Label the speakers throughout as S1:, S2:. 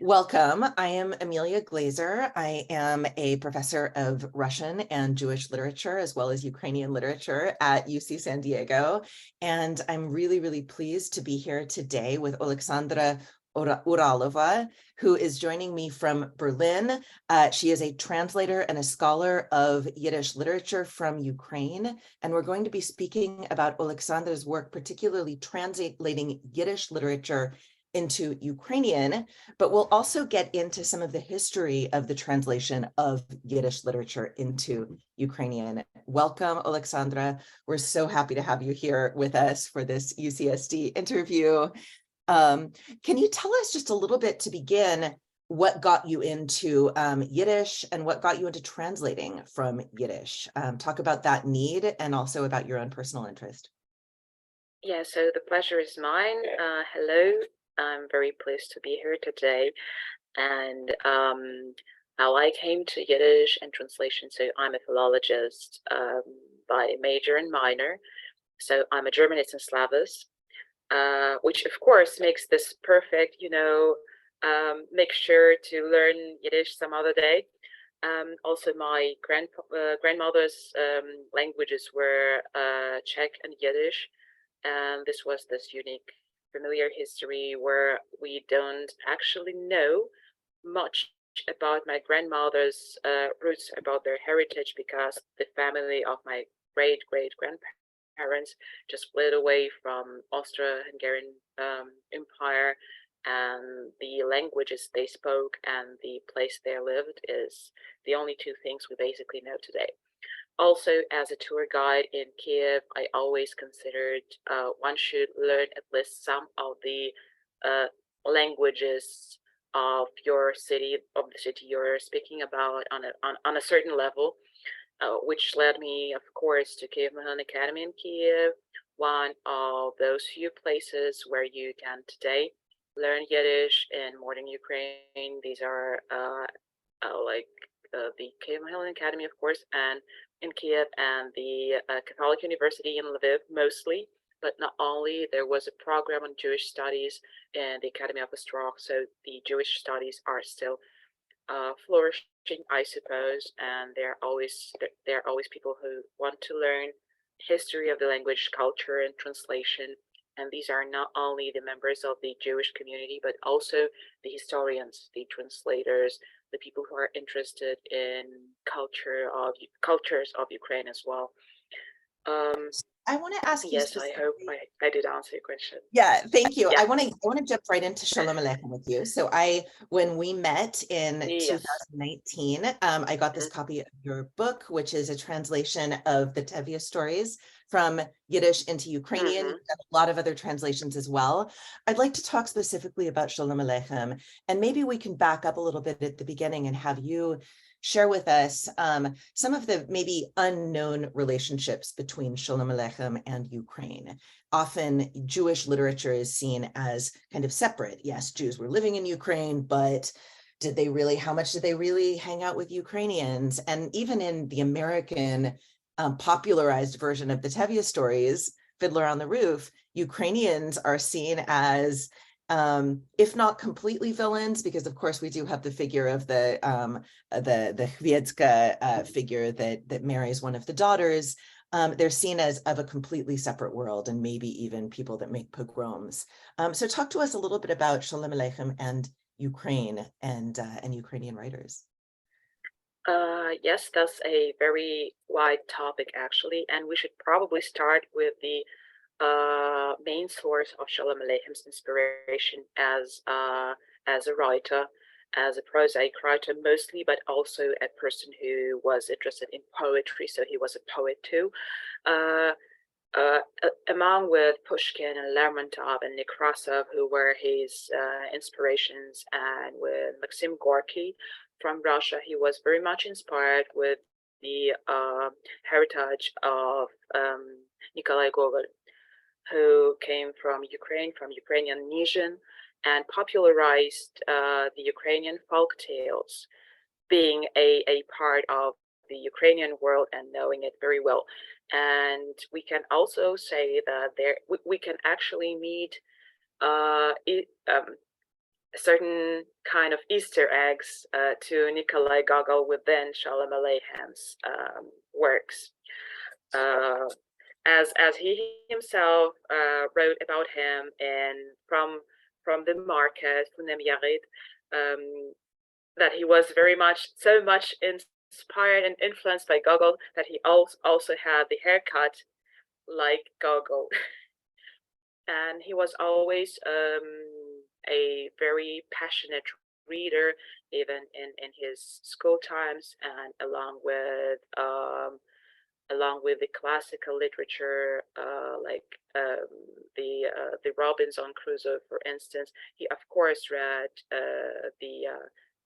S1: Welcome. I am Amelia Glaser. I am a professor of Russian and Jewish literature, as well as Ukrainian literature at UC San Diego. And I'm really, really pleased to be here today with Oleksandra Uralova, who is joining me from Berlin. She is a translator and a scholar of Yiddish literature from Ukraine. And we're going to be speaking about Oleksandra's work, particularly translating Yiddish literature into Ukrainian, but we'll also get into some of the history of the translation of Yiddish literature into Ukrainian. Welcome, Oleksandra. We're so happy to have you here with us for this UCSD interview. Can you tell us just a little bit to begin what got you into Yiddish and what got you into translating from Yiddish? Talk about that need and also about your own personal interest.
S2: Yeah, so the pleasure is mine. Hello, I'm very pleased to be here today. And how I came to Yiddish and translation. So I'm a philologist by major and minor. So I'm a Germanist and Slavist, which of course makes this perfect, make sure to learn Yiddish some other day. Also, my grandmother's languages were Czech and Yiddish, and this was this unique familiar history where we don't actually know much about my grandmother's roots, about their heritage, because the family of my great grandparents just split away from Austro-Hungarian Empire, and the languages they spoke and the place they lived is the only two things we basically know today. Also, as a tour guide in Kiev, I always considered one should learn at least some of the languages of your city, of the city you're speaking about on a certain level, which led me, of course, to Kiev Mahon Academy in Kiev, one of those few places where you can today learn Yiddish in modern Ukraine. These are the Kiev Mahon Academy, of course, and in Kiev, and the Catholic University in Lviv mostly, but not only. There was a program on Jewish studies in the Academy of Ostrog, so the Jewish studies are still flourishing, I suppose, and there are always people who want to learn history of the language, culture, and translation. And these are not only the members of the Jewish community, but also the historians, the translators, the people who are interested in cultures of Ukraine as well.
S1: I want to ask you
S2: Yes, I hope I did answer your question.
S1: Yeah, thank you.
S2: Yeah.
S1: I want to jump right into Sholem Aleichem with you. So when we met in
S2: Yes.
S1: 2019, I got this copy of your book, which is a translation of the Tevye stories from Yiddish into Ukrainian. You've got a lot of other translations as well. I'd like to talk specifically about Sholem Aleichem, and maybe we can back up a little bit at the beginning and have you share with us some of the maybe unknown relationships between Sholem Aleichem and Ukraine. Often Jewish literature is seen as kind of separate. Yes, Jews were living in Ukraine, but how much did they really hang out with Ukrainians? And even in the American popularized version of the Tevye stories, Fiddler on the Roof, Ukrainians are seen as if not completely villains, because of course we do have the figure of the Chvietska figure that marries one of the daughters. They're seen as of a completely separate world, and maybe even people that make pogroms. So talk to us a little bit about Sholem Aleichem and Ukraine and Ukrainian writers.
S2: Yes, that's a very wide topic actually, and we should probably start with the main source of Sholem Aleichem's inspiration as a writer, as a prosaic writer mostly, but also a person who was interested in poetry, so he was a poet too. Among with Pushkin and Lermontov and Nekrasov, who were his inspirations, and with Maxim Gorky from Russia, he was very much inspired with the heritage of Nikolai Gogol, who came from Ukraine, from Ukrainian Nizhin, and popularized the Ukrainian folk tales, being a part of the Ukrainian world and knowing it very well. And we can also say that we can actually meet certain kind of Easter eggs to Nikolai Gogol within Sholem Aleichem's works. As he himself wrote about him and from the market, from the that he was so much inspired and influenced by Gogol that he also had the haircut like Gogol. And he was always a very passionate reader, even in his school times, and along with the classical literature, like the Robinson Crusoe, for instance. He of course read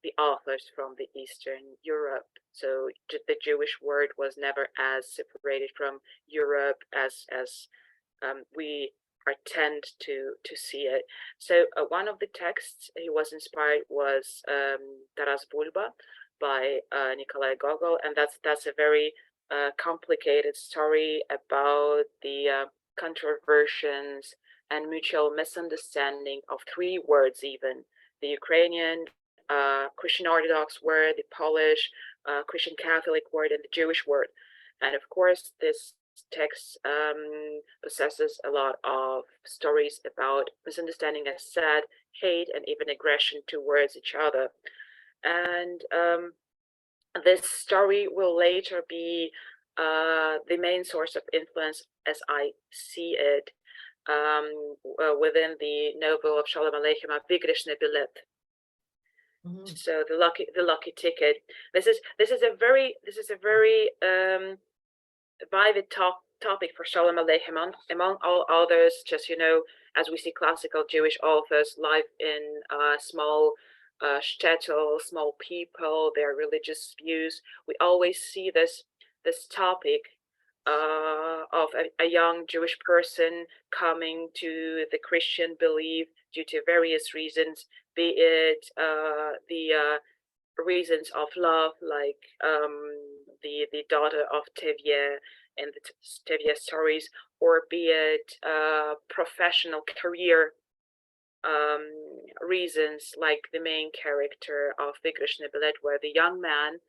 S2: the authors from the Eastern Europe. So the Jewish word was never as separated from Europe as we are tend to see it. So one of the texts he was inspired was Taras Bulba by Nikolai Gogol, and that's a very complicated story about the controversies and mutual misunderstanding of three words, even the Ukrainian Christian Orthodox word, the Polish Christian Catholic word, and the Jewish word. And of course, this text possesses a lot of stories about misunderstanding, as said, hate, and even aggression towards each other. And this story will later be the main source of influence, as I see it, within the novel of Sholem Aleichem, Vygrishne Bilet. So the lucky ticket. This is a very vivid topic for Sholem Aleichem, among all others. Just, as we see classical Jewish authors, life in small shtetl, small people, their religious views. We always see this topic of a young Jewish person coming to the Christian belief due to various reasons, be it the reasons of love, like the daughter of Tevye and the Tevye stories, or be it professional career reasons, like the main character of Vygrishne Bilet, where the young man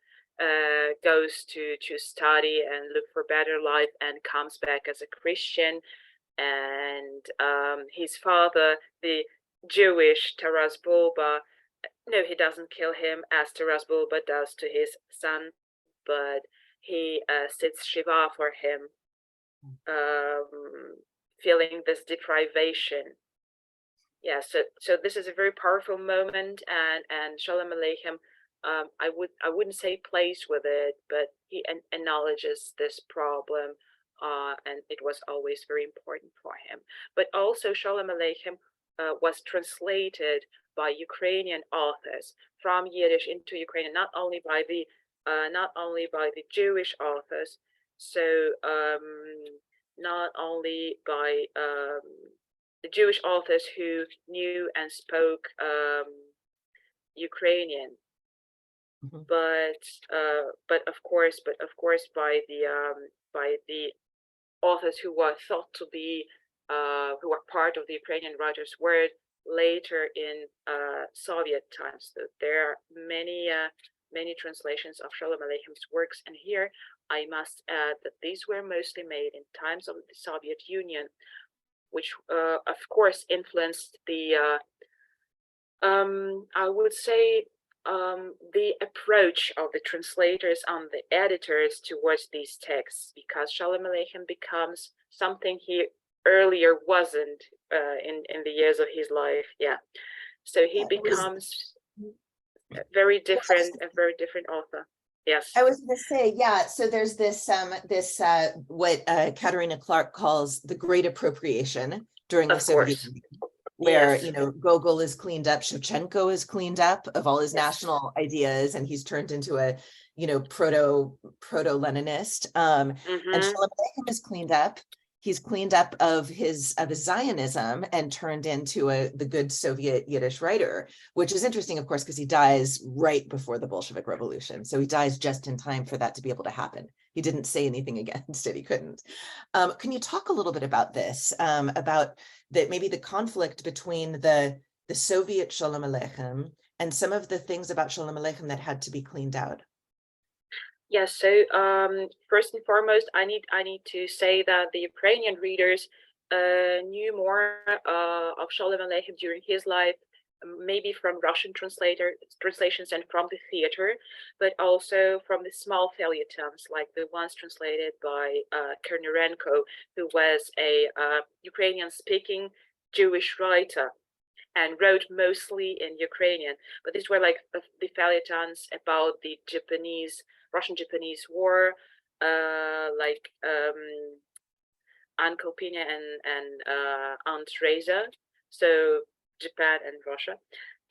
S2: goes to study and look for better life and comes back as a Christian, and his father, the Jewish Taras Bulba, no, he doesn't kill him as Taras Bulba does to his son, but he sits Shiva for him, feeling this deprivation. Yeah, so this is a very powerful moment, and Sholem Aleichem, I wouldn't say plays with it, but he acknowledges this problem, and it was always very important for him. But also Sholem Aleichem was translated by Ukrainian authors from Yiddish into Ukrainian, not only by the Jewish authors, so not only by the Jewish authors who knew and spoke Ukrainian, but of course by the authors who were thought to be who were part of the Ukrainian writers' world later in Soviet times. So there are many translations of Sholem Aleichem's works, and here I must add that these were mostly made in times of the Soviet Union, which of course influenced the I would say the approach of the translators and the editors towards these texts, because Sholem Aleichem becomes something he earlier wasn't in the years of his life. Yeah, so he becomes a very different author. Yes,
S1: I was going to say, yeah. So there's this what Katerina Clark calls the Great Appropriation during the Soviet Union, where Gogol is cleaned up, Shevchenko is cleaned up of all his national ideas, and he's turned into a proto-Leninist. And Sholem Aleichem is cleaned up. He's cleaned up of his Zionism and turned into the good Soviet Yiddish writer, which is interesting, of course, because he dies right before the Bolshevik Revolution. So he dies just in time for that to be able to happen. He didn't say anything against it. He couldn't. Can you talk a little bit about this, about maybe the conflict between the the Soviet Sholem Aleichem, and some of the things about Sholem Aleichem that had to be cleaned out?
S2: Yes, so first and foremost, I need to say that the Ukrainian readers knew more of Sholem Aleichem during his life, maybe from Russian translations and from the theater, but also from the small feuilletons, like the ones translated by Kernerenko, who was a Ukrainian-speaking Jewish writer and wrote mostly in Ukrainian. But these were like the feuilletons about the Russian-Japanese war, like Uncle Pina and Aunt Reza, so Japan and Russia.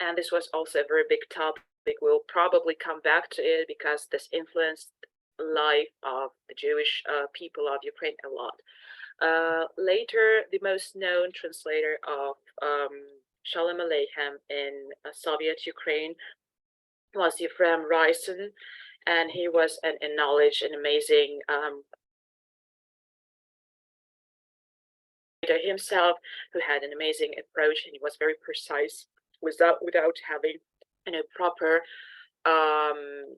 S2: And this was also a very big topic. We'll probably come back to it because this influenced life of the Jewish people of Ukraine a lot. Later, the most known translator of Sholem Aleichem in Soviet Ukraine was Ephraim Ryson, and he was an knowledge and amazing writer himself, who had an amazing approach, and he was very precise without having proper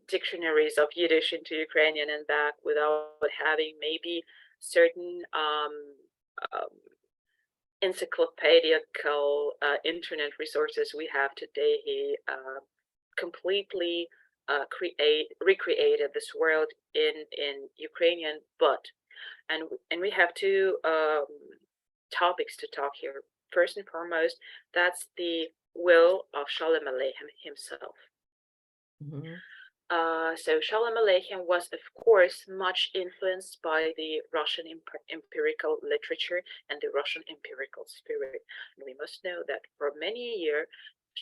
S2: dictionaries of Yiddish into Ukrainian and back, without having maybe certain encyclopedical internet resources we have today. He completely recreated this world in Ukrainian, and we have two topics to talk here. First and foremost, that's the will of Sholem Aleichem himself.
S1: Mm-hmm.
S2: So Sholem Aleichem was, of course, much influenced by the Russian empirical literature and the Russian empirical spirit. And we must know that for many years,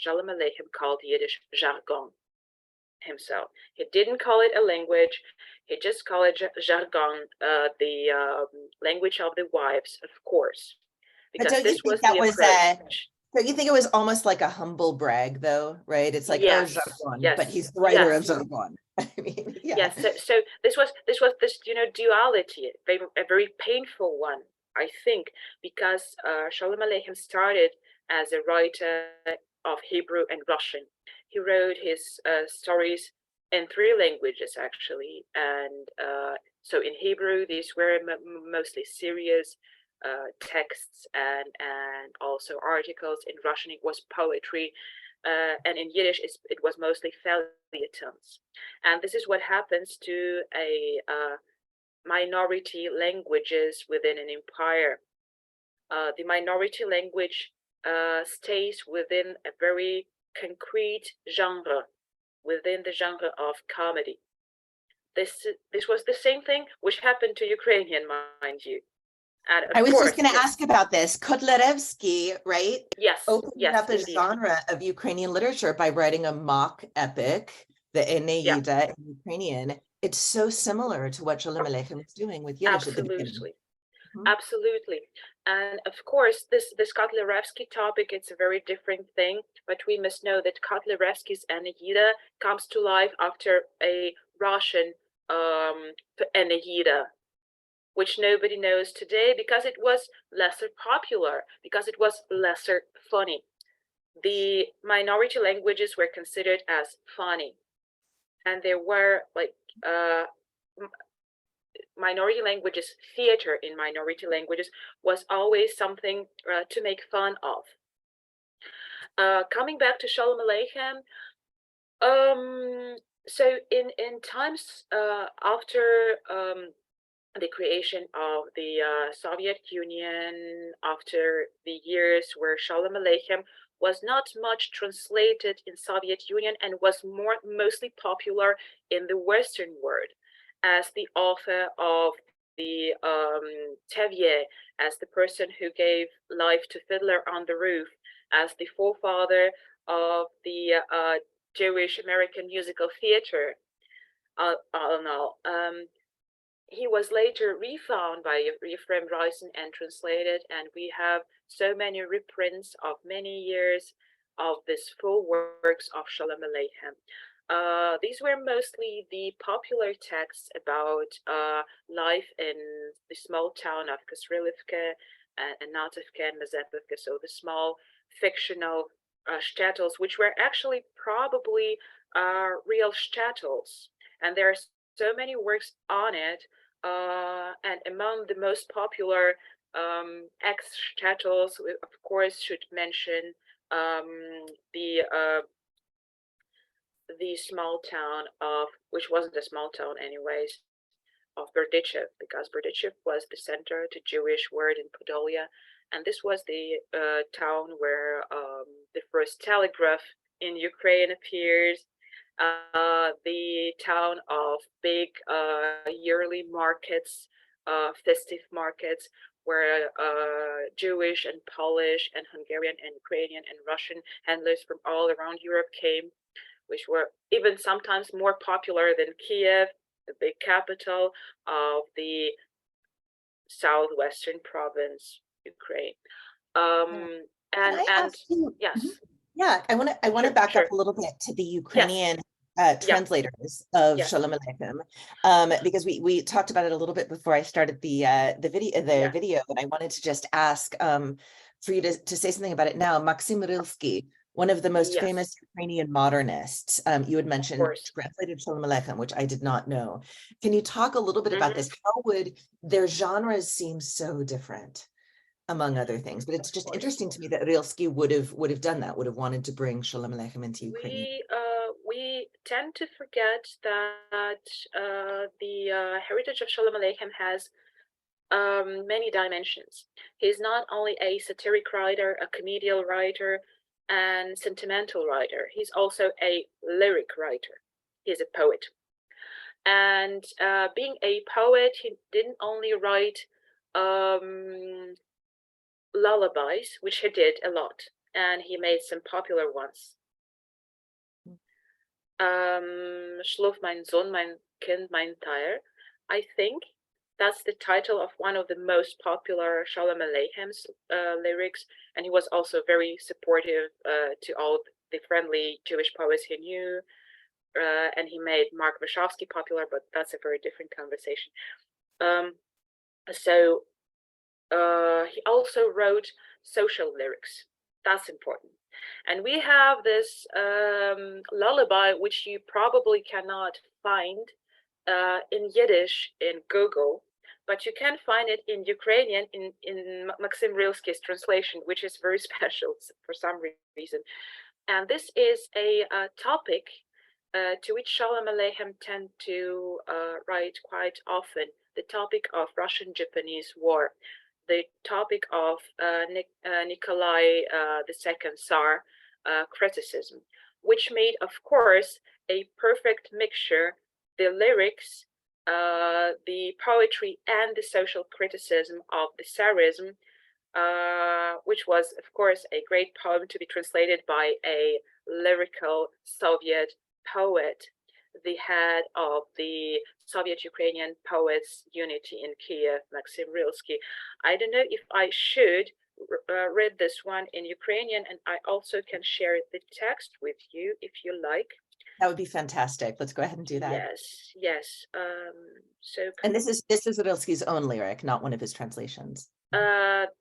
S2: Sholem Aleichem called Yiddish jargon himself. He didn't call it a language. He just called it jargon, the language of the wives, of course, because this was the approach.
S1: So you think it was almost like a humble brag, though, right? It's like,
S2: yes,
S1: oh, jargon,
S2: yes,
S1: but he's the writer
S2: yes.
S1: of jargon. I mean, yeah.
S2: Yes. So this was this duality, a very painful one, I think, because Sholem Aleichem started as a writer of Hebrew and Russian. He wrote his stories in 3 languages, actually, and so in Hebrew these were mostly serious texts and also articles. In Russian it was poetry, and in Yiddish it was mostly feuilletons. And this is what happens to a minority languages within an empire. The minority language stays within a very concrete genre, within the genre of comedy. This was the same thing which happened to Ukrainian, mind you. And
S1: I was just going to ask about this. Kotlarevsky, right?
S2: Yes.
S1: Opened up a genre of Ukrainian literature by writing a mock epic, the Eneida in Ukrainian. It's so similar to what Sholem Aleichem was doing with Yiddish at the beginning.
S2: Absolutely. Absolutely. And of course, this Kotlarevsky topic, it's a very different thing, but we must know that Kotlarevsky's Eneida comes to life after a Russian Eneida, which nobody knows today because it was lesser popular, because it was lesser funny. The minority languages were considered as funny, and there were like minority languages, theater in minority languages was always something to make fun of. Coming back to Sholem Aleichem, so in times after the creation of the Soviet Union, after the years where Sholem Aleichem was not much translated in Soviet Union and was mostly popular in the Western world, as the author of the Tevye, as the person who gave life to Fiddler on the Roof, as the forefather of the Jewish American musical theater. He was later refound by Ephraim Ryson and translated, and we have so many reprints of many years of this full works of Sholem Aleichem. These were mostly the popular texts about life in the small town of Kasrilivka and Nativka and Mazepivka, so the small fictional shtetls, which were actually probably real shtetls. And there are so many works on it. And among the most popular ex-shtetls, we of course should mention the small town of, which wasn't a small town anyways, of Berdichev, because Berdichev was the center, the Jewish word in Podolia, and this was the town where the first telegraph in Ukraine appears. The town of big yearly markets, festive markets, where Jewish and Polish and Hungarian and Ukrainian and Russian handlers from all around Europe came, which were even sometimes more popular than Kiev, the big capital of the southwestern province, Ukraine.
S1: Can I
S2: And
S1: ask you?
S2: yes.
S1: Mhm. Yeah, I want to back up a little bit to the
S2: Yes.
S1: Ukrainian translators of Sholem Aleichem, because we talked about it a little bit before I started the video, and I wanted to just ask for you to say something about it now. Maxim Rilsky, one of the most famous Ukrainian modernists, you had mentioned, translated Sholem Aleichem, which I did not know. Can you talk a little bit about this? How would their genres seem so different, among other things? But it's just interesting to me that Rilsky would have done that, would have wanted to bring Sholem Aleichem into Ukraine.
S2: We tend to forget that the heritage of Sholem Aleichem has many dimensions. He's not only a satiric writer, a comedial writer, and sentimental writer. He's also a lyric writer. He's a poet. And being a poet, he didn't only write lullabies, which he did a lot, and he made some popular ones. Schlaf mein Sohn, mein Kind, mein Teil. I think that's the title of one of the most popular Sholem Aleichem lyrics, and he was also very supportive to all the friendly Jewish poets he knew, and he made Mark Warshawski popular, but that's a very different conversation. So he also wrote social lyrics. That's important. And we have this lullaby, which you probably cannot find in Yiddish in Google, but you can find it in Ukrainian in Maxim Rilsky's translation, which is very special for some reason. And this is a topic to which Sholem Aleichem tend to write quite often, the topic of Russian-Japanese war, the topic of Nikolai II Tsar criticism, which made, of course, a perfect mixture, the lyrics, the poetry, and the social criticism of the Tsarism, which was, of course, a great poem to be translated by a lyrical Soviet poet, the head of the Soviet Ukrainian Poets Unity in Kiev, Maxim Rilsky. I don't know if I should read this one in Ukrainian, and I also can share the text with you if you like.
S1: That would be fantastic. Let's go ahead and do that.
S2: Yes.
S1: And this is Rilsky's own lyric, not one of his translations.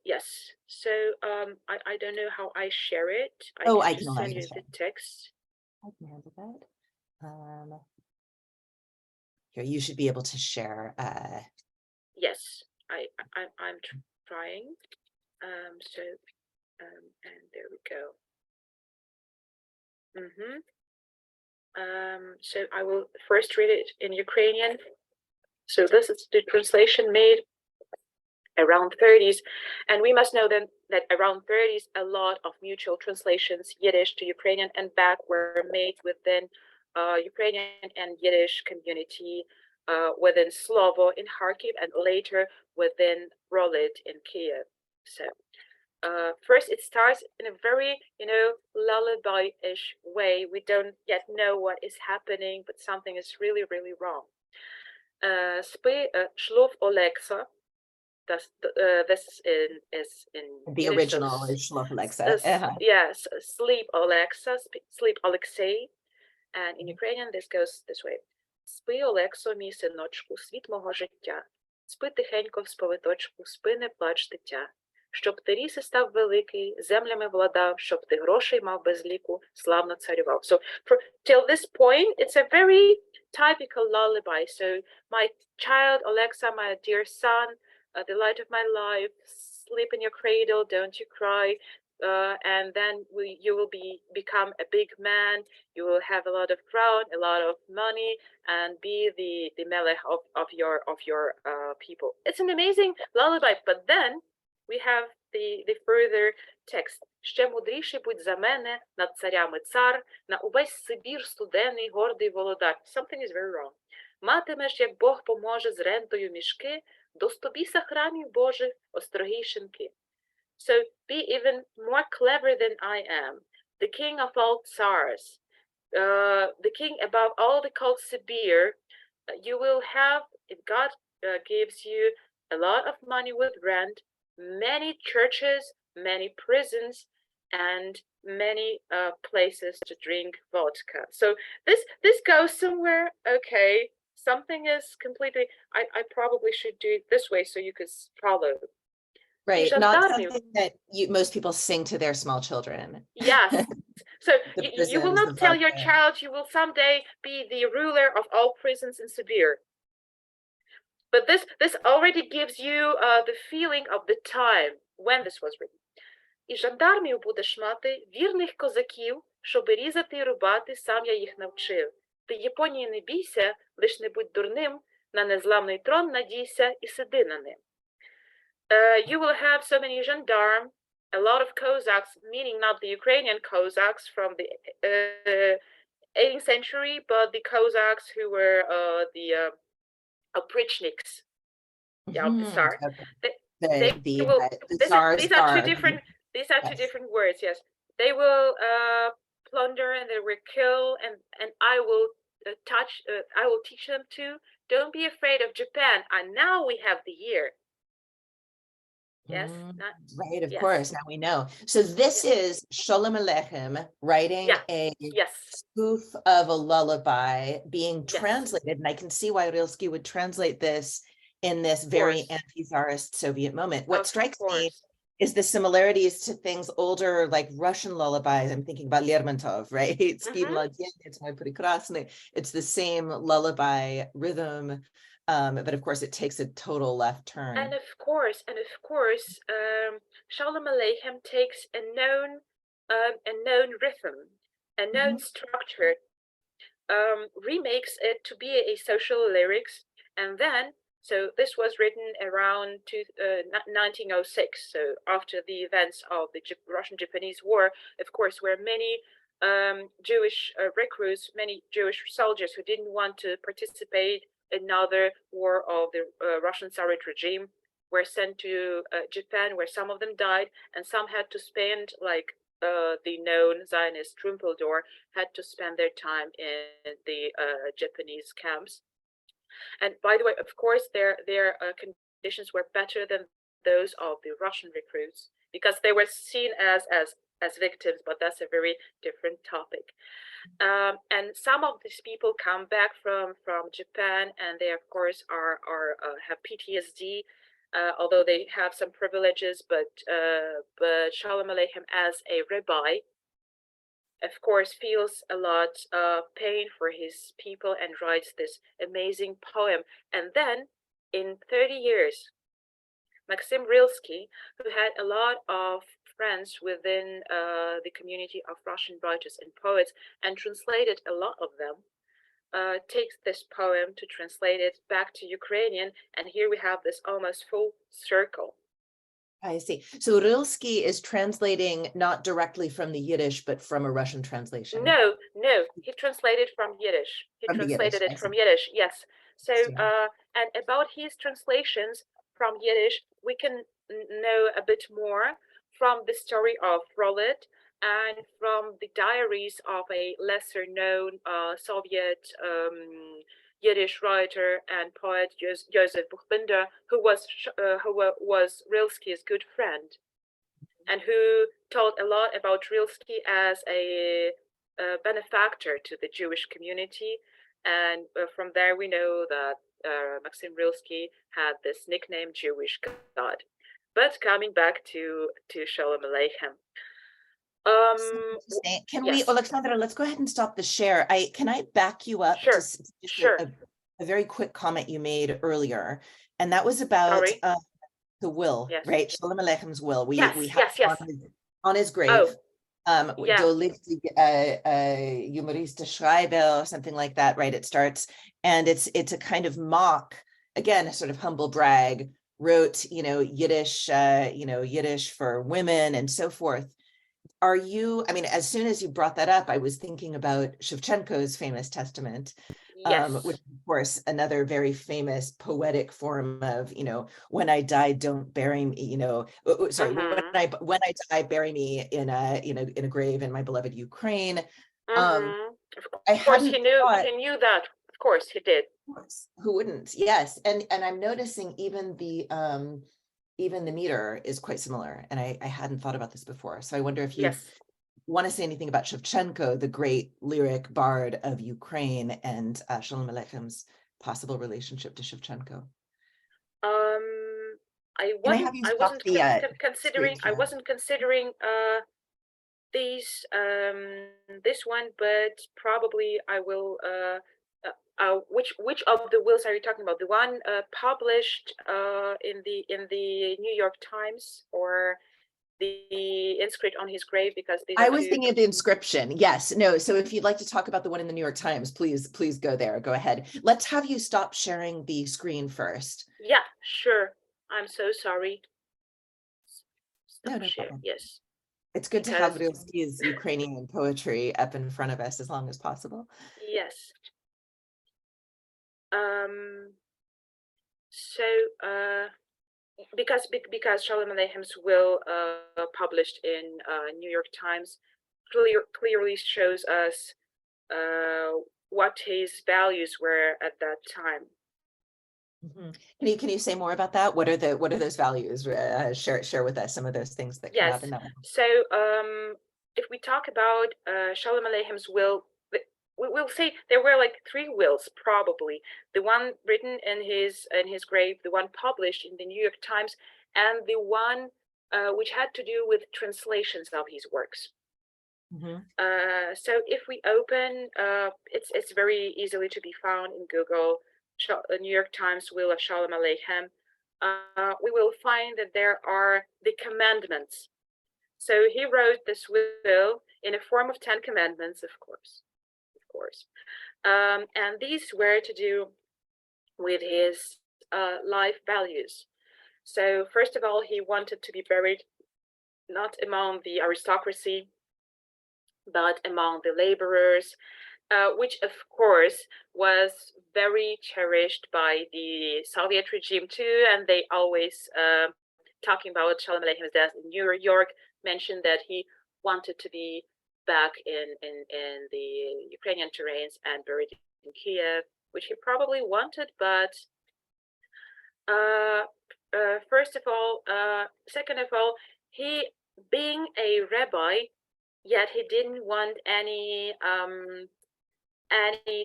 S2: Yes. So I don't know how I share it.
S1: I can
S2: send you the text.
S1: I can handle that. Here, you should be able to share.
S2: Yes, I'm trying. And there we go. So I will first read it in Ukrainian. So this is the translation made around 30s, and we must know then that around 30s a lot of mutual translations Yiddish to Ukrainian and back were made within Ukrainian and Yiddish community, within Slovo in Kharkiv, and later within Rolit in Kiev. So first it starts in a very lullaby-ish way. We don't yet know what is happening, but something is really wrong. Spy Shlov Oleksa. This is in
S1: the Yiddish, original is Shlov Alexa.
S2: Yes, sleep Oleksa, sleep Alexei, and in Ukrainian this goes this way: Спи, Олексо, мій синочку, світ мого життя, спи тихенько в сповиточку, спи, не плач, дитя, щоб ти ріс і став великий, землями владав, щоб ти грошей мав без ліку, славно царював. So till this point, it's a very typical lullaby. So my child, Alexa, my dear son, the light of my life, sleep in your cradle, don't you cry. And then you will become a big man. You will have a lot of crown, a lot of money, and be the melech of your people. It's an amazing lullaby. But then we have the further text. Ще мудріший будь за мене, над царями цар, на увесь Сибір студений, гордий володар. Something is very wrong. Матимеш, як Бог поможе, з рентою мішки, до стобіса храмів Божих, острогі шинки. So be even more clever than I am, the king of all tsars, the king above all the called Sibir. You will have, if God gives you a lot of money with rent, many churches, many prisons, and many places to drink vodka. So this goes somewhere. Okay, something is completely. I probably should do it this way so you could follow.
S1: Right, not something that most people sing to their small children.
S2: Yes. So you will
S1: prisons,
S2: not tell your
S1: vodka.
S2: child you will someday be the ruler of all prisons in Sibir. But this already gives you the feeling of the time when this was written. І жандармів будеш мати, вірних козаків, щоби різати і рубати, сам я їх навчив. Ти Японії не бійся, лиш не будь дурним, на незламний трон надійся і сиди на ним. You will have so many gendarmes, a lot of Cossacks, meaning not the Ukrainian Cossacks from the 18th century, but the Cossacks who were the oprichniks. Yeah, the Tsar. These are two different. These are two different words. Yes, they will plunder and they will kill, and I will I will teach them to don't be afraid of Japan. And now we have the year. Yes,
S1: right, of course, now we know. So this is Sholem Aleichem writing a spoof of a lullaby being translated, and I can see why Rilsky would translate this in this very anti-Tsarist Soviet moment. What strikes me is the similarities to things older, like Russian lullabies. I'm thinking about Lermontov, right? It's the same lullaby rhythm. But of course, it takes a total left turn.
S2: And of course, Sholem Aleichem takes a known rhythm, a known structure, remakes it to be a social lyrics, and then, so this was written around 1906, so after the events of the Russian-Japanese War, of course, where many Jewish recruits, many Jewish soldiers who didn't want to participate another war of the Russian Tsarist regime were sent to Japan, where some of them died, and some had to spend, like the known Zionist Trumpeldor, had to spend their time in the Japanese camps. And by the way, of course, their conditions were better than those of the Russian recruits because they were seen as victims, but that's a very different topic. And some of these people come back from Japan, and they of course have PTSD, although they have some privileges. But Sholem Aleichem, as a rabbi, of course, feels a lot of pain for his people and writes this amazing poem. And then, in 30 years, Maxim Rilsky, who had a lot of friends within the community of Russian writers and poets and translated a lot of them, takes this poem to translate it back to Ukrainian, and here we have this almost full circle.
S1: I see. So Rilsky is translating not directly from the Yiddish, but from a Russian translation.
S2: No, he translated from Yiddish. He translated it from Yiddish, yes. So, and about his translations from Yiddish, we can know a bit more from the story of Rolet and from the diaries of a lesser known Soviet Yiddish writer and poet Joseph Buchbinder, who was Rilsky's good friend and who told a lot about Rilsky as a benefactor to the Jewish community. And from there we know that Maxim Rilsky had this nickname Jewish God. But coming back to Sholem Aleichem.
S1: Can we,
S2: Yes,
S1: Oleksandra, let's go ahead and stop the share. Can I back you up to
S2: sure,
S1: just
S2: sure.
S1: a very quick comment you made earlier, and that was about
S2: Sorry.
S1: the will,
S2: Yes,
S1: right? Sholem Aleichem's will. We
S2: yes,
S1: have
S2: yes, yes.
S1: on his grave.
S2: Oh, yeah.
S1: Do liegt Humoriste Schreiber or something like that, right? It starts, and it's a kind of mock, again, a sort of humble brag. Wrote, Yiddish, Yiddish for women and so forth. Are you, I mean, as soon as you brought that up, I was thinking about Shevchenko's famous Testament, which
S2: Yes.
S1: of course, another very famous poetic form of, when I die, don't bury me, sorry,
S2: Mm-hmm.
S1: when I die, bury me in a grave in my beloved Ukraine. Um,
S2: Mm-hmm.
S1: I
S2: Of course,
S1: hadn't thought,
S2: he knew that. Of course, he did.
S1: of course, who wouldn't? Yes, and I'm noticing even the meter is quite similar, and I hadn't thought about this before. So I wonder if you
S2: Yes.
S1: want to say anything about Shevchenko, the great lyric bard of Ukraine, and Sholem Aleichem's possible relationship to Shevchenko.
S2: Um,
S1: Can I have you
S2: I
S1: stop
S2: wasn't
S1: the screen
S2: considering,
S1: share?
S2: these this one, but probably I will which of the wills are you talking about? The one published in the New York Times, or the inscript on his grave, because these are
S1: I was
S2: two.
S1: thinking of the inscription. Yes, no. So if you'd like to talk about the one in the New York Times, please go there. Go ahead. Let's have you stop sharing the screen first.
S2: Yeah, sure. I'm so sorry.
S1: No,
S2: Stop
S1: no
S2: share.
S1: problem.
S2: Yes,
S1: It's good to have
S2: because
S1: Rilsky's Ukrainian poetry up in front of us as long as possible.
S2: yes. Um. So because Sholem Aleichem's will published in New York Times clearly shows us what his values were at that time.
S1: Mhm. Can you say more about that? What are those values? Share with us some of those things that come out in
S2: Yes.
S1: that one.
S2: So if we talk about Sholem Aleicham's will, we will say there were like three wills probably. The one written in his grave, the one published in the New York Times, and the one which had to do with translations of his works.
S1: Mhm.
S2: So if we open, it's very easily to be found in Google, New York Times will of Sholem Aleichem. We will find that there are the commandments. So he wrote this will in a form of 10 commandments, of course. And these were to do with his life values. So first of all, he wanted to be buried not among the aristocracy, but among the laborers, which of course was very cherished by the Soviet regime too, and they always, talking about Sholem Aleichem's death in New York, mentioned that he wanted to be back in the Ukrainian terrains and buried in Kiev, which he probably wanted, but first of all, second of all, he, being a rabbi, yet he didn't want any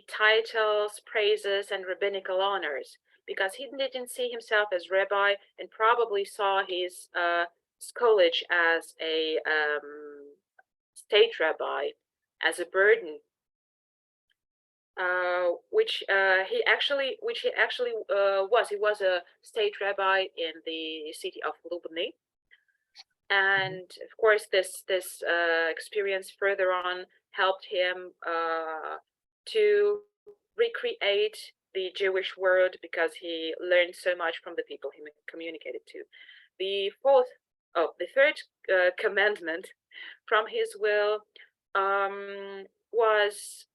S2: titles, praises, and rabbinical honors, because he didn't see himself as rabbi, and probably saw his scholarship as a state rabbi as a burden, which he actually was. He was a state rabbi in the city of Lubny, and of course, this experience further on helped him to recreate the Jewish world, because he learned so much from the people he communicated to. The third commandment from his will was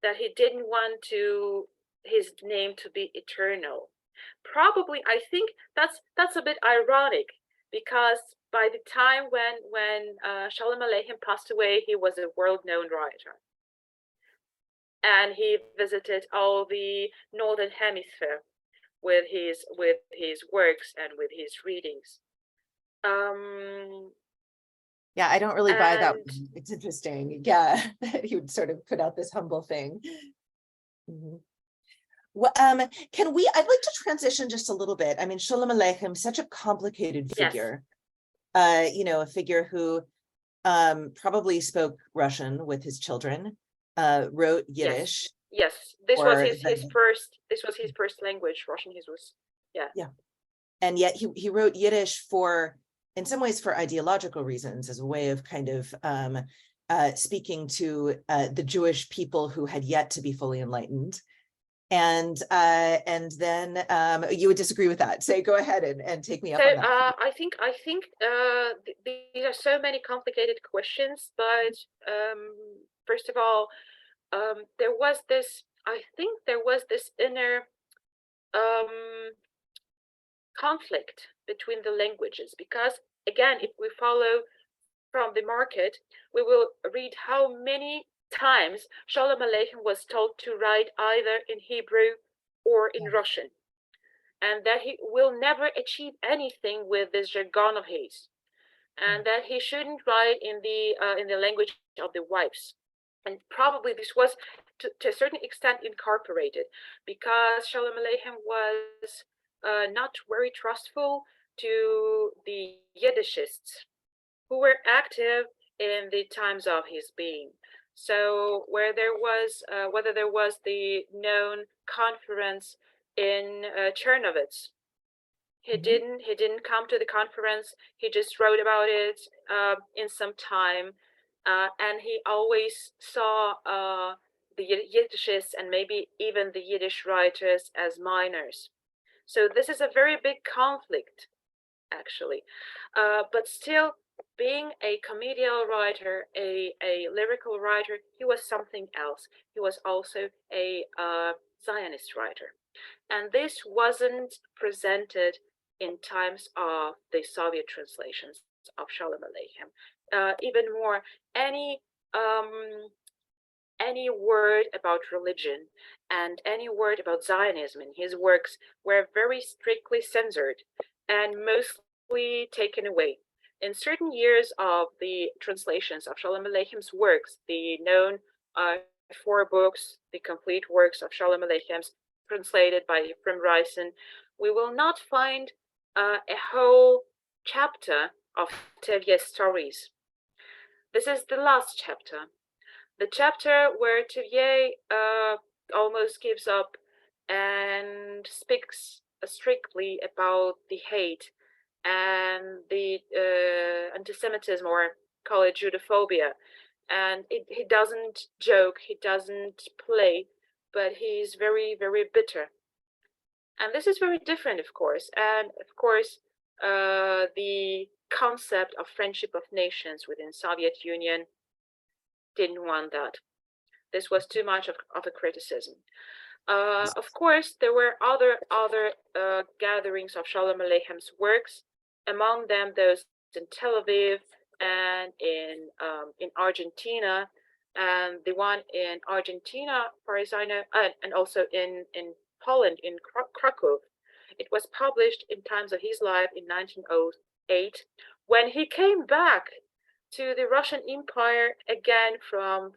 S2: that he didn't want his name to be eternal. Probably, I think that's a bit ironic, because by the time when Sholem Aleichem passed away, he was a world-known writer, and he visited all the northern hemisphere with his works and with his readings.
S1: Yeah, I don't really buy that
S2: And
S1: one. It's interesting. Yeah, that he would sort of put out this humble thing. Mhm. Well, I'd like to transition just a little bit. I mean, Sholem Aleichem, such a complicated
S2: Yes,
S1: figure, a figure who probably spoke Russian with his children, wrote
S2: yes,
S1: Yiddish,
S2: yes. This was
S1: or
S2: his first language. Russian, his was, yeah.
S1: yeah, and yet he wrote Yiddish in some ways for ideological reasons, as a way of kind of speaking to the Jewish people who had yet to be fully enlightened. And then you would disagree with that. Say, go ahead and take me up
S2: So
S1: on that.
S2: I think these are so many complicated questions, but first of all, there was this. I think there was this inner conflict between the languages, because again, if we follow from the market, we will read how many times Sholem Aleichem was told to write either in Hebrew or in Russian, and that he will never achieve anything with this jargon of his, and that he shouldn't write in the language of the wives. And probably this was to a certain extent incorporated, because Sholem Aleichem was not very trustful to the Yiddishists who were active in the times of his being. So whether there was the known conference in Chernovitz, he didn't come to the conference. He just wrote about it in some time, and he always saw the Yiddishists and maybe even the Yiddish writers as minors. So this is a very big conflict, actually. But still, being a comedial writer, a lyrical writer, he was something else. He was also a Zionist writer. And this wasn't presented in times of the Soviet translations of Sholem Aleichem. Even more, any word about religion and any word about Zionism in his works were very strictly censored and mostly taken away. In certain years of the translations of Sholem Aleichem's works, the known 4 books, the complete works of Sholem Aleichem, translated by Ephraim Reisen, we will not find a whole chapter of Tevye's stories. This is the last chapter. The chapter where Tevye almost gives up and speaks strictly about the hate and the anti-Semitism, or call it Judophobia. And he doesn't joke, he doesn't play, but he's very, very bitter. And this is very different, of course. And of course, the concept of friendship of nations within Soviet Union didn't want that. This was too much of a criticism. Of course, there were other gatherings of Sholem Aleichem's works, among them those in Tel Aviv and in Argentina, and the one in Argentina, far as I know, and also in Poland, in Krakow. It was published in times of his life in 1908, when he came back to the Russian Empire again from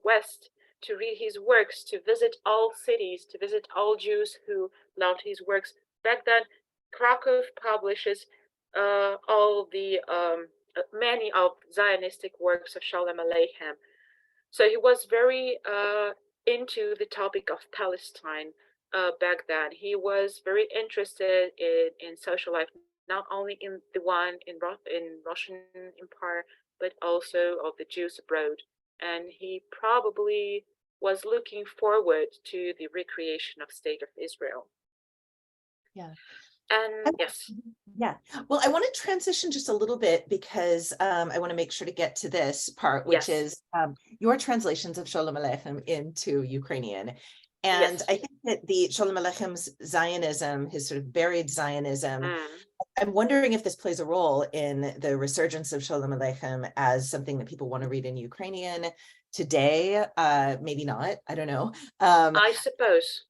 S2: West to read his works, to visit all cities, to visit all Jews who loved his works. Back then, Krakow publishes all the many of Zionistic works of Sholem Aleichem. So he was very into the topic of Palestine back then. He was very interested in social life, not only in the one in Russian Empire, but also of the Jews abroad. And he probably was looking forward to the recreation of State of Israel.
S1: Yeah.
S2: And yes.
S1: Yeah. Well, I want to transition just a little bit, because I want to make sure to get to this part, which is your translations of Sholem Aleichem into Ukrainian. And I think that the Sholem Aleichem's Zionism, his sort of buried Zionism, I'm wondering if this plays a role in the resurgence of Sholem Aleichem as something that people want to read in Ukrainian today. Maybe not. I don't know.
S2: I suppose.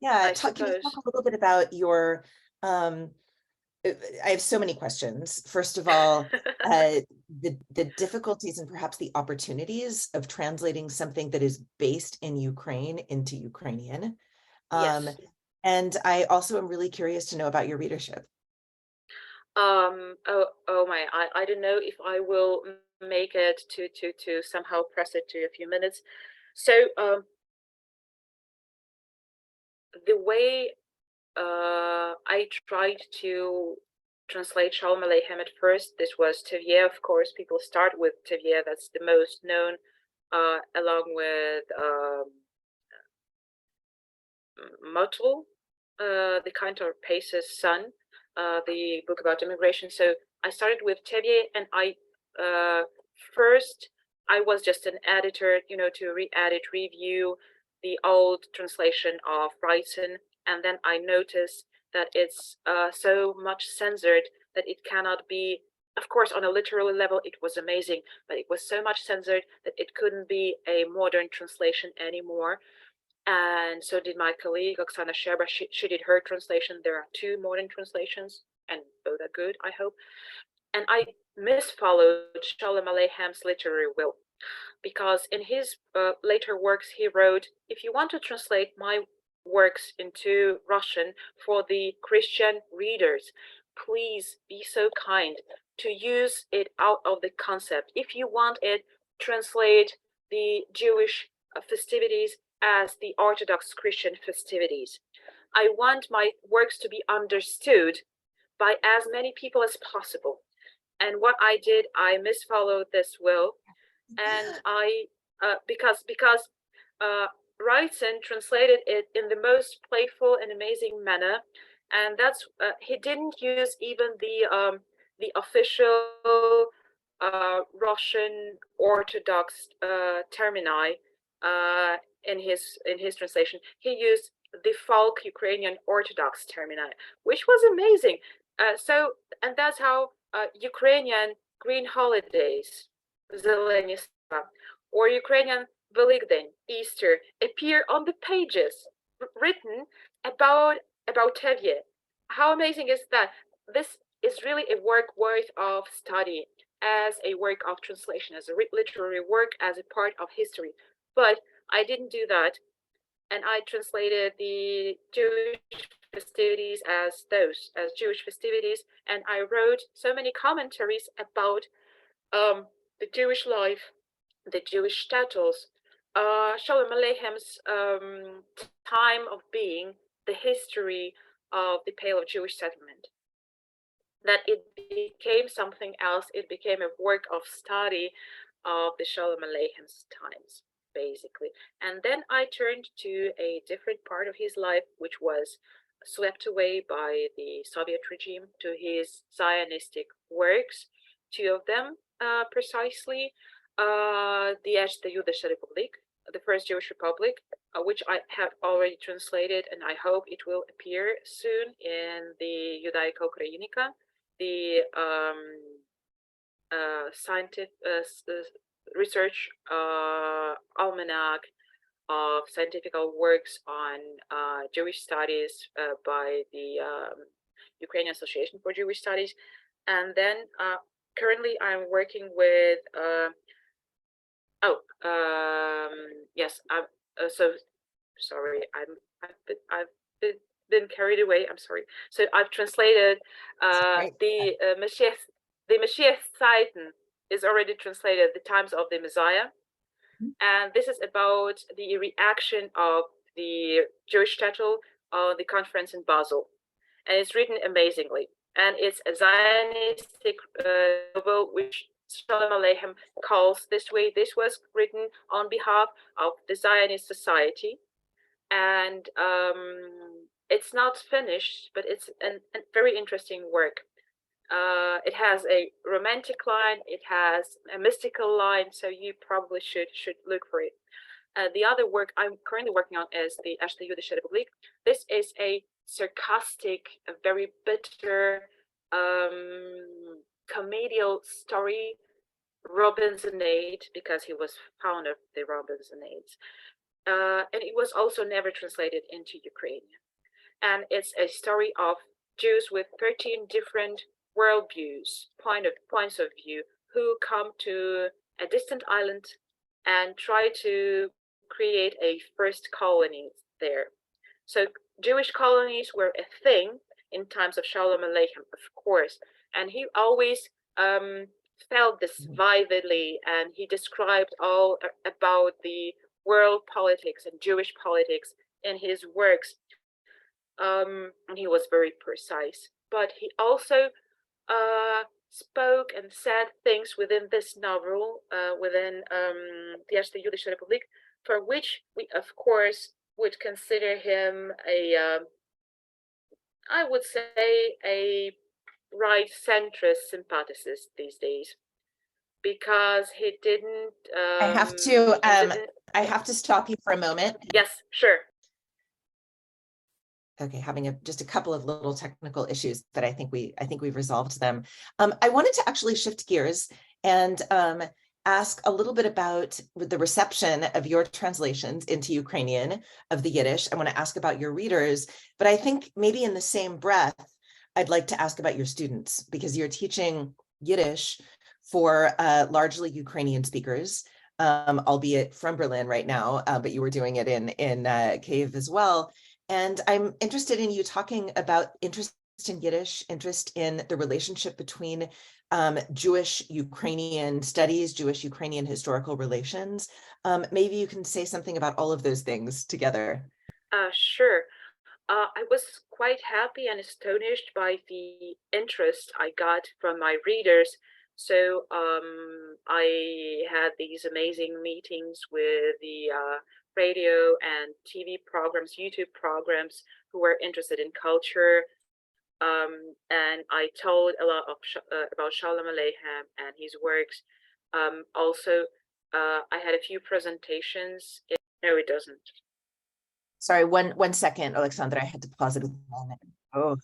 S1: Yeah. Can you talk a little bit about your I have so many questions. First of all, the difficulties and perhaps the opportunities of translating something that is based in Ukraine into Ukrainian.
S2: Yes.
S1: And I also am really curious to know about your readership.
S2: Oh my, I don't know if I will make it to somehow press it to a few minutes. So the way I tried to translate Sholem Aleichem at first, this was Tevier, of course. People start with Tevier, that's the most known, along with Motul, the Cantor Pace's son, the book about immigration. So I started with Tevier, and first I was just an editor, to re-edit, review the old translation of Wrighton, and then I noticed that it's so much censored that it cannot be. Of course, on a literal level, it was amazing, but it was so much censored that it couldn't be a modern translation anymore. And so did my colleague Oksana Sherba. She did her translation. There are two modern translations, and both are good, I hope. And I misfollowed Sholem Aleichem's literary will, because in his later works he wrote, if you want to translate my works into Russian for the Christian readers, please be so kind to use it out of the concept. If you want it, translate the Jewish festivities as the Orthodox Christian festivities. I want my works to be understood by as many people as possible. And what I did, I misfollowed this will, and I because Wrighton translated it in the most playful and amazing manner, and that's he didn't use even the official Russian Orthodox termini in his translation. He used the folk Ukrainian Orthodox termini, which was amazing. And that's how Ukrainian green holidays, Zeleny Sva, or Ukrainian Velykdень, Easter, appear on the pages written about Tevye. How amazing is that? This is really a work worth of study as a work of translation, as a literary work, as a part of history. But I didn't do that, and I translated the Jewish festivities as those, as Jewish festivities, and I wrote so many commentaries about the Jewish life, the Jewish status, Sholem Aleichen's time of being, the history of the Pale of Jewish settlement. That it became something else. It became a work of study of the Sholem Aleichen's times, basically. And then I turned to a different part of his life, which was swept away by the Soviet regime, to his Zionistic works, two of them precisely, the Erste Jüdische Republik, the First Jewish Republic, which I have already translated, and I hope it will appear soon in the Judaica Ukrainica, the scientific research almanac of scientific works on Jewish studies by the Ukrainian Association for Jewish Studies. And then currently I'm working with yes, so sorry, I've been carried away. I'm sorry. So I've translated the Mashiach Zeiten is already translated, the times of the Messiah, and this is about the reaction of the Jewish shtetl on the conference in Basel, and it's written amazingly, and it's a Zionistic novel which Sholem Aleichem calls this way. This was written on behalf of the Zionist Society, and it's not finished, but it's a very interesting work. It has a romantic line, it has a mystical line, so you probably should look for it. The other work I'm currently working on is the Erste Jüdische Republik. This is a sarcastic, a very bitter, comedial story, Robinsonade, because he was founder of the Robinsonades. And it was also never translated into Ukrainian. And it's a story of Jews with 13 different worldviews, points of view, who come to a distant island and try to create a first colony there. So Jewish colonies were a thing in times of Sholem Aleichem, of course, and he always felt this vividly, and he described all about the world politics and Jewish politics in his works. And he was very precise, but he also spoke and said things within this novel, within the Erste Jüdische Republik, for which we, of course, would consider him I would say, a right centrist sympathicist these days, because he didn't.
S1: I have to stop you for a moment.
S2: Yes, sure.
S1: Okay, having just a couple of little technical issues that I think we've resolved them. I wanted to actually shift gears and ask a little bit about the reception of your translations into Ukrainian of the Yiddish. I want to ask about your readers, but I think maybe in the same breath, I'd like to ask about your students, because you're teaching Yiddish for largely Ukrainian speakers, albeit from Berlin right now, but you were doing it in Kyiv as well. And I'm interested in you talking about interest in Yiddish, interest in the relationship between Jewish-Ukrainian studies, Jewish-Ukrainian historical relations. Maybe you can say something about all of those things together.
S2: Sure. I was quite happy and astonished by the interest I got from my readers. So I had these amazing meetings with the radio and TV programs, YouTube programs, who were interested in culture. And I told a lot of about Sholem Aleichem and his works. Also, I had a few presentations. No, it doesn't.
S1: Sorry, one second, Oleksandra, I had to pause it again. Oh,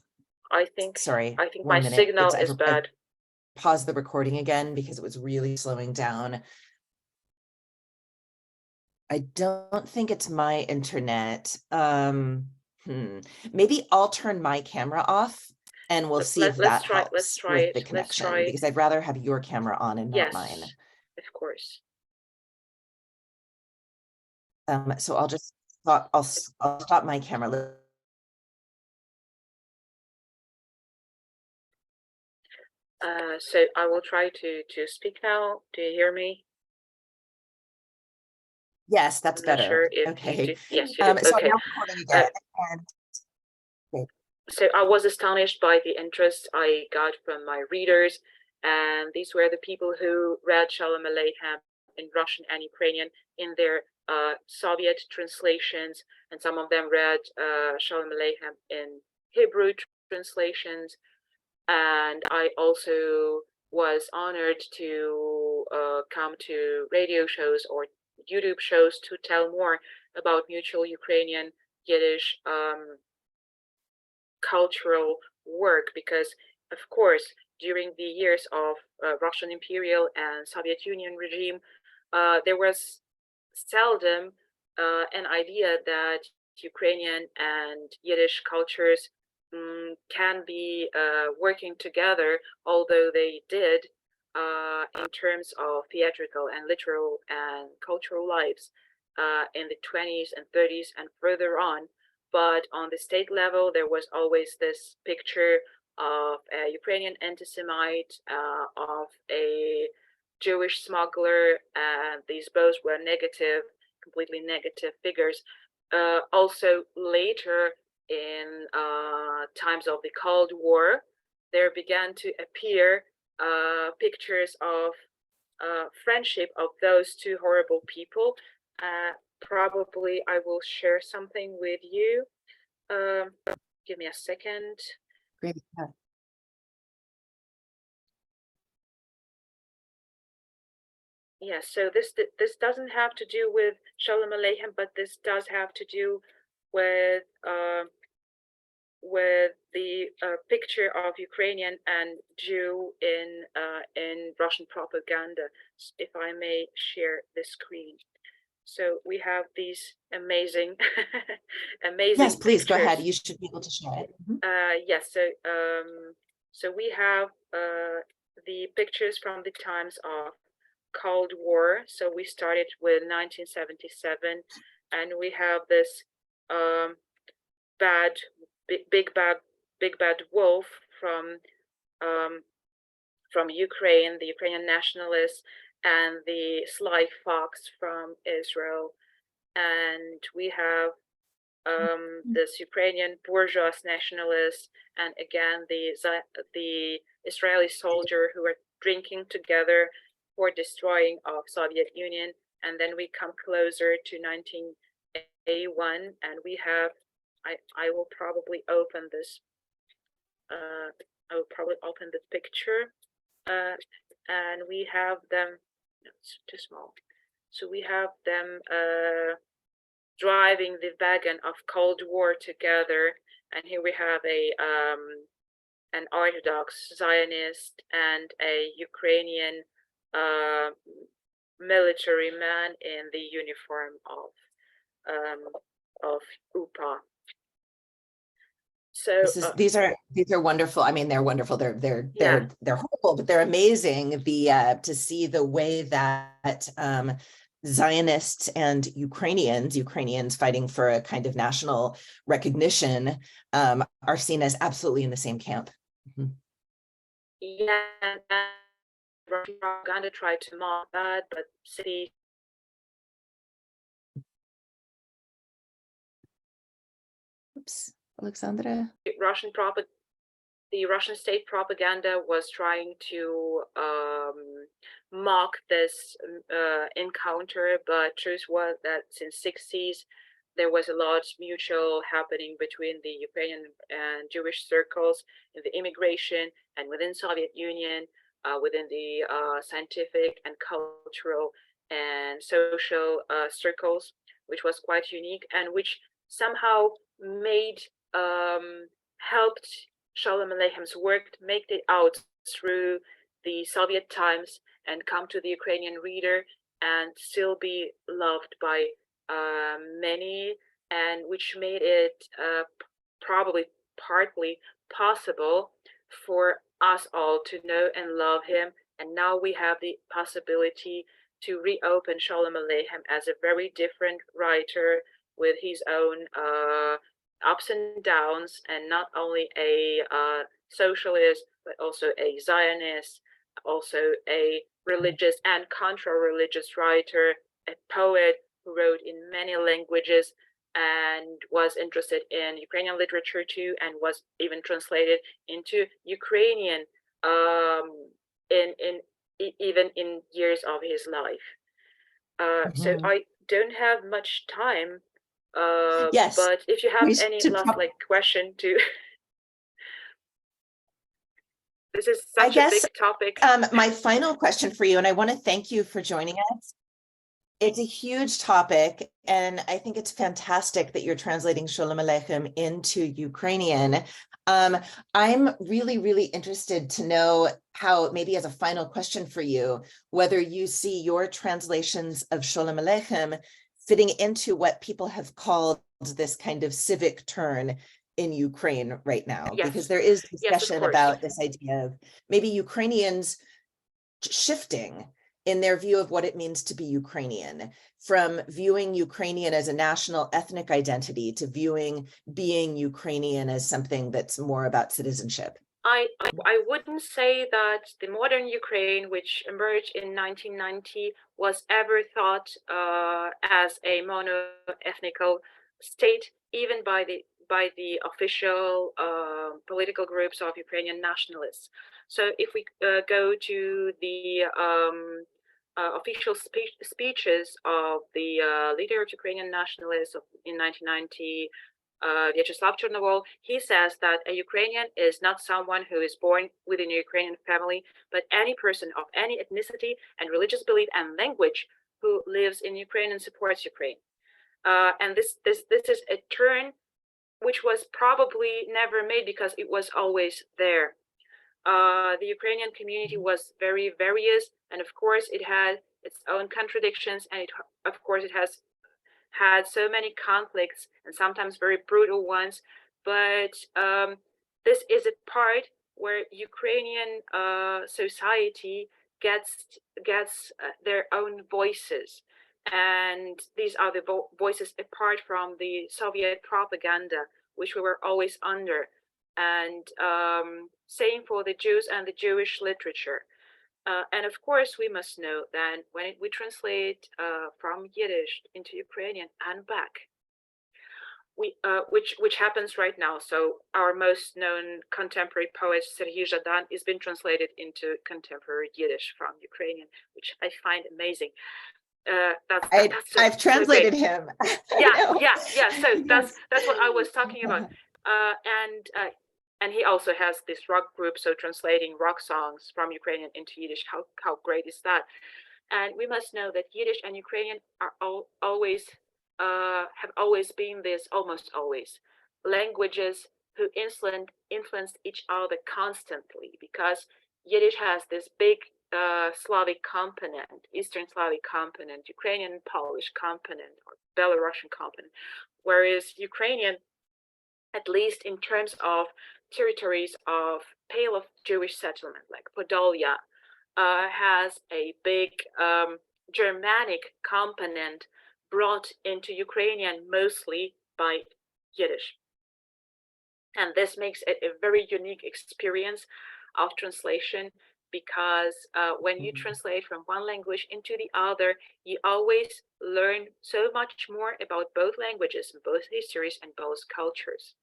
S2: I think my signal is bad.
S1: Pause the recording again because it was really slowing down. I don't think it's my internet. Maybe I'll turn my camera off and we'll see if that helps with the connection, because I'd rather have your camera on and not mine.
S2: Of course.
S1: So I'll stop my camera.
S2: So I will try to speak now. Do you hear me?
S1: Yes, that's better.
S2: Sure if
S1: okay.
S2: Yes, you do.
S1: So
S2: okay.
S1: I'm now recording again.
S2: So I was astonished by the interest I got from my readers, and these were the people who read Sholem Aleichem in Russian and Ukrainian in their Soviet translations, and some of them read Sholem Aleichem in Hebrew translations. And I also was honored to come to radio shows or YouTube shows to tell more about mutual Ukrainian Yiddish cultural work, because of course during the years of Russian imperial and Soviet Union regime, there was seldom an idea that Ukrainian and Yiddish cultures can be working together, although they did in terms of theatrical and literal and cultural lives in the 20s and 30s and further on. But on the state level, there was always this picture of a Ukrainian anti-Semite, of a Jewish smuggler, and these both were negative, completely negative figures. Also later in times of the Cold War, there began to appear pictures of friendship of those two horrible people. Probably I will share something with you. Give me a second.
S1: Great.
S2: Yeah, so this doesn't have to do with Sholem Aleichem, but this does have to do with the picture of Ukrainian and Jew in Russian propaganda. If I may share the screen. So we have these amazing, amazing.
S1: Yes, please
S2: pictures.
S1: Go ahead. You should be able to share it.
S2: Yes. So we have the pictures from the times of Cold War. So we started with 1977, and we have this big bad wolf from Ukraine, the Ukrainian nationalists, and the sly fox from Israel. And we have this Ukrainian bourgeois nationalist, and again the Israeli soldier who are drinking together for destroying of Soviet Union. And then we come closer to 1981, and we have I will probably open this. I will probably open the picture, and we have them. No, it's too small. So we have them driving the wagon of Cold War together, and here we have an Orthodox Zionist and a Ukrainian military man in the uniform of UPA. So
S1: these are wonderful. I mean, they're wonderful. They're horrible, but they're amazing. To see the way that Zionists and Ukrainians fighting for a kind of national recognition are seen as absolutely in the same camp. Mm-hmm.
S2: Yeah, Russian propaganda tried to mock that, but city.
S1: Oops, Oleksandra.
S2: The Russian state propaganda was trying to mock this encounter, but truth was that since 60s there was a lot mutual happening between the Ukrainian and Jewish circles in the immigration and within Soviet Union, within the scientific and cultural and social circles, which was quite unique and which somehow made helped Sholem Aleichem's work make it out through the Soviet times and come to the Ukrainian reader and still be loved by many, and which made it probably partly possible for us all to know and love him. And now we have the possibility to reopen Sholem Aleichem as a very different writer with his own ups and downs, and not only a socialist, but also a Zionist, also a religious and contra-religious writer, a poet who wrote in many languages and was interested in Ukrainian literature too, and was even translated into Ukrainian even in years of his life. So I don't have much time.
S1: Yes,
S2: but if you have any last question to this is such a big topic.
S1: My final question for you, and I want to thank you for joining us. It's a huge topic, and I think it's fantastic that you're translating Sholem Aleichem into Ukrainian. I'm really, really interested to know how, maybe as a final question for you, whether you see your translations of Sholem Aleichem fitting into what people have called this kind of civic turn in Ukraine right now, because there is discussion about this idea of maybe Ukrainians shifting in their view of what it means to be Ukrainian, from viewing Ukrainian as a national ethnic identity to viewing being Ukrainian as something that's more about citizenship.
S2: I wouldn't say that the modern Ukraine, which emerged in 1990, was ever thought as a mono-ethnical state, even by the official political groups of Ukrainian nationalists. So if we go to the official speeches of the leader of Ukrainian nationalists in 1990, Vyacheslav Chernowol, he says that a Ukrainian is not someone who is born within a Ukrainian family, but any person of any ethnicity and religious belief and language who lives in Ukraine and supports Ukraine. And this is a turn which was probably never made because it was always there. The Ukrainian community was very various, and of course it had its own contradictions, and of course it has had so many conflicts and sometimes very brutal ones, but this is a part where Ukrainian society gets their own voices, and these are the voices apart from the Soviet propaganda, which we were always under. And same for the Jews and the Jewish literature. And of course, we must know that when we translate from Yiddish into Ukrainian and back, which happens right now. So our most known contemporary poet, Serhiy Zhadan, is being translated into contemporary Yiddish from Ukrainian, which I find amazing.
S1: I've translated him.
S2: Yeah. So that's what I was talking about. And he also has this rock group, so translating rock songs from Ukrainian into Yiddish. How great is that? And we must know that Yiddish and Ukrainian are always have always been this, almost always, languages who influenced each other constantly, because Yiddish has this big Slavic component, Eastern Slavic component, Ukrainian Polish component, or Belarusian component, whereas Ukrainian, at least in terms of territories of Pale of Jewish settlement, like Podolia, has a big Germanic component brought into Ukrainian mostly by Yiddish. And this makes it a very unique experience of translation, because when you translate from one language into the other, you always learn so much more about both languages, both histories, and both cultures.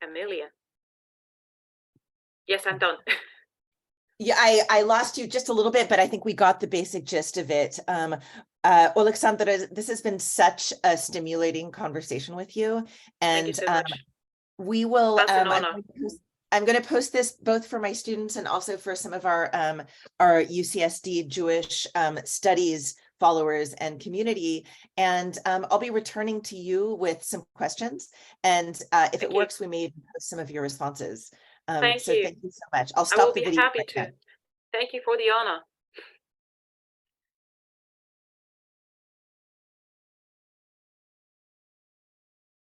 S2: Amelia. Yes, I'm done.
S1: Yeah, I lost you just a little bit, but I think we got the basic gist of it. Oleksandra, this has been such a stimulating conversation with you. And
S2: Thank you so much.
S1: We will,
S2: That's an honor.
S1: I'm going to post this both for my students and also for some of our UCSD Jewish studies followers and community. And I'll be returning to you with some questions. And if it works, we may post some of your responses.
S2: Thank you.
S1: Thank you so much. I'll stop the video.
S2: I will be happy to. Thank you for the honor.